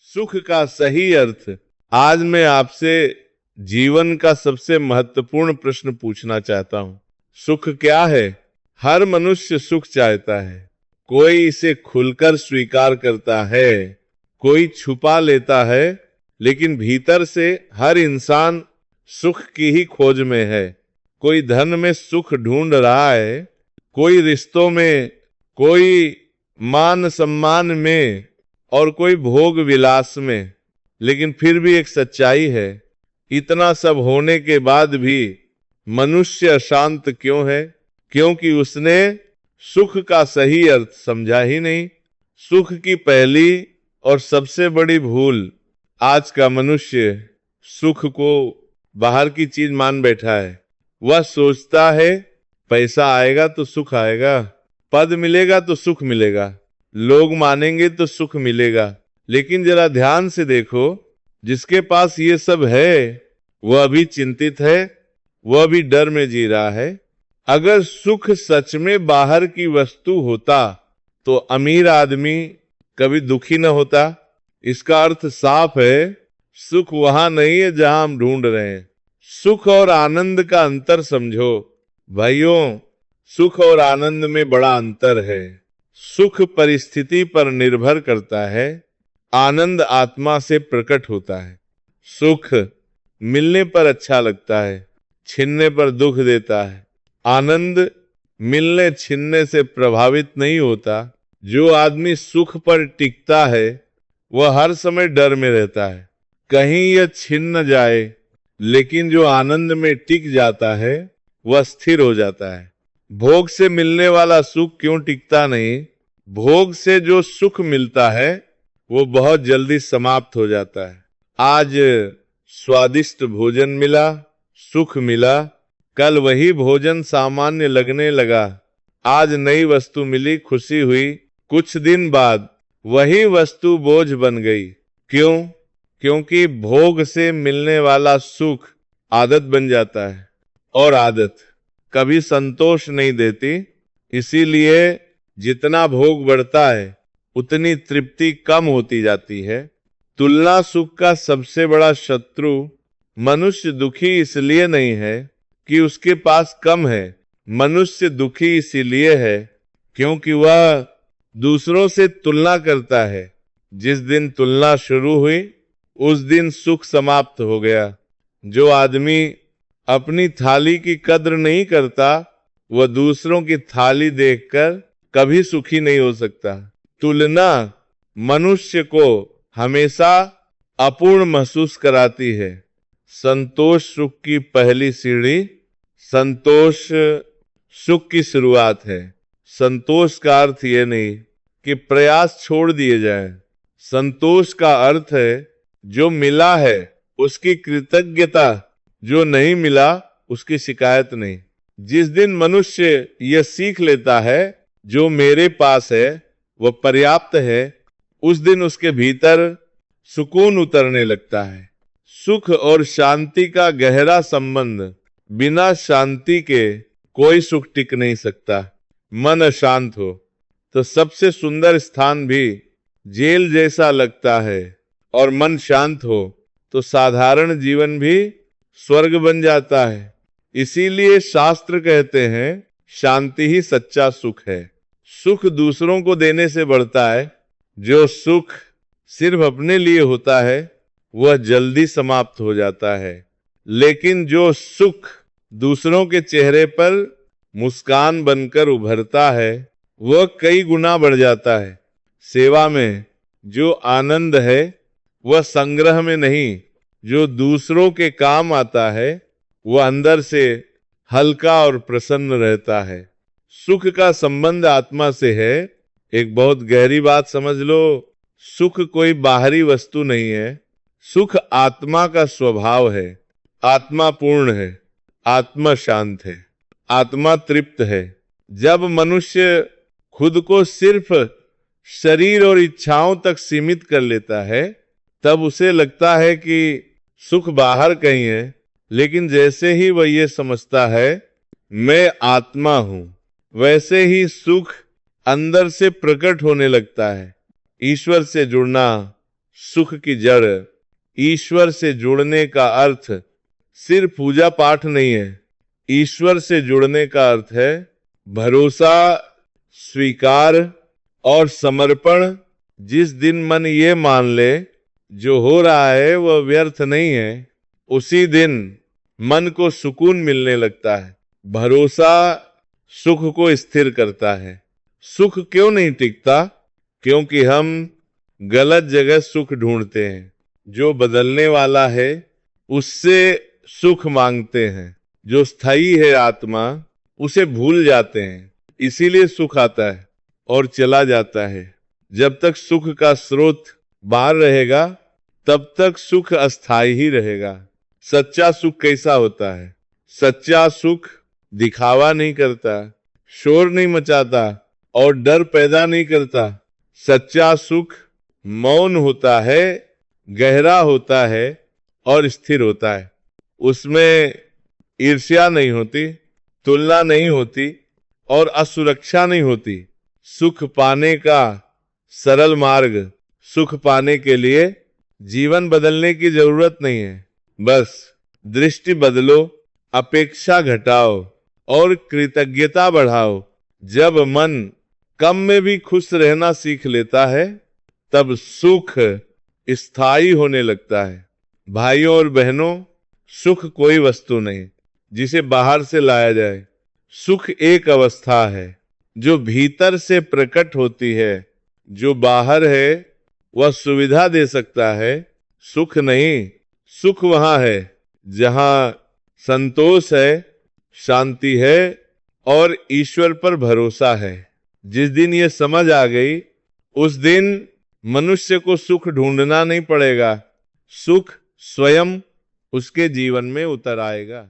सुख का सही अर्थ। आज मैं आपसे जीवन का सबसे महत्वपूर्ण प्रश्न पूछना चाहता हूं। सुख क्या है? हर मनुष्य सुख चाहता है। कोई इसे खुलकर स्वीकार करता है, कोई छुपा लेता है, लेकिन भीतर से हर इंसान सुख की ही खोज में है। कोई धन में सुख ढूंढ रहा है, कोई रिश्तों में, कोई मान सम्मान में, और कोई भोग विलास में। लेकिन फिर भी एक सच्चाई है, इतना सब होने के बाद भी मनुष्य अशांत क्यों है? क्योंकि उसने सुख का सही अर्थ समझा ही नहीं। सुख की पहली और सबसे बड़ी भूल आज का मनुष्य सुख को बाहर की चीज मान बैठा है। वह सोचता है पैसा आएगा तो सुख आएगा, पद मिलेगा तो सुख मिलेगा, लोग मानेंगे तो सुख मिलेगा। लेकिन जरा ध्यान से देखो, जिसके पास ये सब है वह भी चिंतित है, वह भी डर में जी रहा है। अगर सुख सच में बाहर की वस्तु होता तो अमीर आदमी कभी दुखी न होता। इसका अर्थ साफ है, सुख वहां नहीं है जहां हम ढूंढ रहे हैं। सुख और आनंद का अंतर समझो भाइयों, सुख और आनंद में बड़ा अंतर है। सुख परिस्थिति पर निर्भर करता है, आनंद आत्मा से प्रकट होता है। सुख मिलने पर अच्छा लगता है, छीनने पर दुख देता है। आनंद मिलने छीनने से प्रभावित नहीं होता। जो आदमी सुख पर टिकता है वह हर समय डर में रहता है, कहीं यह छीन न जाए। लेकिन जो आनंद में टिक जाता है वह स्थिर हो जाता है। भोग से मिलने वाला सुख क्यों टिकता नहीं? भोग से जो सुख मिलता है वो बहुत जल्दी समाप्त हो जाता है। आज स्वादिष्ट भोजन मिला, सुख मिला, कल वही भोजन सामान्य लगने लगा। आज नई वस्तु मिली, खुशी हुई, कुछ दिन बाद वही वस्तु बोझ बन गई। क्यों? क्योंकि भोग से मिलने वाला सुख आदत बन जाता है, और आदत कभी संतोष नहीं देती। इसीलिए जितना भोग बढ़ता है उतनी तृप्ति कम होती जाती है। तुलना सुख का सबसे बड़ा शत्रु। मनुष्य दुखी इसलिए नहीं है कि उसके पास कम है, मनुष्य दुखी इसीलिए है क्योंकि वह दूसरों से तुलना करता है। जिस दिन तुलना शुरू हुई उस दिन सुख समाप्त हो गया। जो आदमी अपनी थाली की कद्र नहीं करता वह दूसरों की थाली देखकर कभी सुखी नहीं हो सकता। तुलना मनुष्य को हमेशा अपूर्ण महसूस कराती है। संतोष सुख की पहली सीढ़ी, संतोष सुख की शुरुआत है। संतोष का अर्थ ये नहीं कि प्रयास छोड़ दिए जाएं। संतोष का अर्थ है जो मिला है उसकी कृतज्ञता, जो नहीं मिला उसकी शिकायत नहीं। जिस दिन मनुष्य यह सीख लेता है जो मेरे पास है वह पर्याप्त है, उस दिन उसके भीतर सुकून उतरने लगता है। सुख और शांति का गहरा संबंध। बिना शांति के कोई सुख टिक नहीं सकता। मन अशांत हो तो सबसे सुंदर स्थान भी जेल जैसा लगता है, और मन शांत हो तो साधारण जीवन भी स्वर्ग बन जाता है। इसीलिए शास्त्र कहते हैं शांति ही सच्चा सुख है। सुख दूसरों को देने से बढ़ता है। जो सुख सिर्फ अपने लिए होता है वह जल्दी समाप्त हो जाता है, लेकिन जो सुख दूसरों के चेहरे पर मुस्कान बनकर उभरता है वह कई गुना बढ़ जाता है। सेवा में जो आनंद है वह संग्रह में नहीं, जो दूसरों के काम आता है वह अंदर से हल्का और प्रसन्न रहता है। सुख का संबंध आत्मा से है। एक बहुत गहरी बात समझ लो, सुख कोई बाहरी वस्तु नहीं है, सुख आत्मा का स्वभाव है। आत्मा पूर्ण है, आत्मा शांत है, आत्मा तृप्त है। जब मनुष्य खुद को सिर्फ शरीर और इच्छाओं तक सीमित कर लेता है तब उसे लगता है कि सुख बाहर कहीं है। लेकिन जैसे ही वह ये समझता है मैं आत्मा हूं, वैसे ही सुख अंदर से प्रकट होने लगता है। ईश्वर से जुड़ना, सुख की जड़। ईश्वर से जुड़ने का अर्थ सिर्फ पूजा पाठ नहीं है। ईश्वर से जुड़ने का अर्थ है भरोसा, स्वीकार और समर्पण। जिस दिन मन ये मान ले जो हो रहा है वह व्यर्थ नहीं है, उसी दिन मन को सुकून मिलने लगता है। भरोसा सुख को स्थिर करता है। सुख क्यों नहीं टिकता? क्योंकि हम गलत जगह सुख ढूंढते हैं। जो बदलने वाला है उससे सुख मांगते हैं। जो स्थायी है आत्मा, उसे भूल जाते हैं। इसीलिए सुख आता है और चला जाता है। जब तक सुख का स्रोत बाहर रहेगा तब तक सुख अस्थायी ही रहेगा। सच्चा सुख कैसा होता है? सच्चा सुख दिखावा नहीं करता, शोर नहीं मचाता और डर पैदा नहीं करता। सच्चा सुख मौन होता है, गहरा होता है और स्थिर होता है। उसमें ईर्ष्या नहीं होती, तुलना नहीं होती और असुरक्षा नहीं होती। सुख पाने का सरल मार्ग। सुख पाने के लिए जीवन बदलने की जरूरत नहीं है। बस दृष्टि बदलो, अपेक्षा घटाओ और कृतज्ञता बढ़ाओ। जब मन कम में भी खुश रहना सीख लेता है तब सुख स्थायी होने लगता है। भाइयों और बहनों, सुख कोई वस्तु नहीं जिसे बाहर से लाया जाए। सुख एक अवस्था है जो भीतर से प्रकट होती है। जो बाहर है वह सुविधा दे सकता है, सुख नहीं। सुख वहां है जहां संतोष है, शांति है और ईश्वर पर भरोसा है। जिस दिन ये समझ आ गई उस दिन मनुष्य को सुख ढूंढना नहीं पड़ेगा। सुख स्वयं उसके जीवन में उतर आएगा।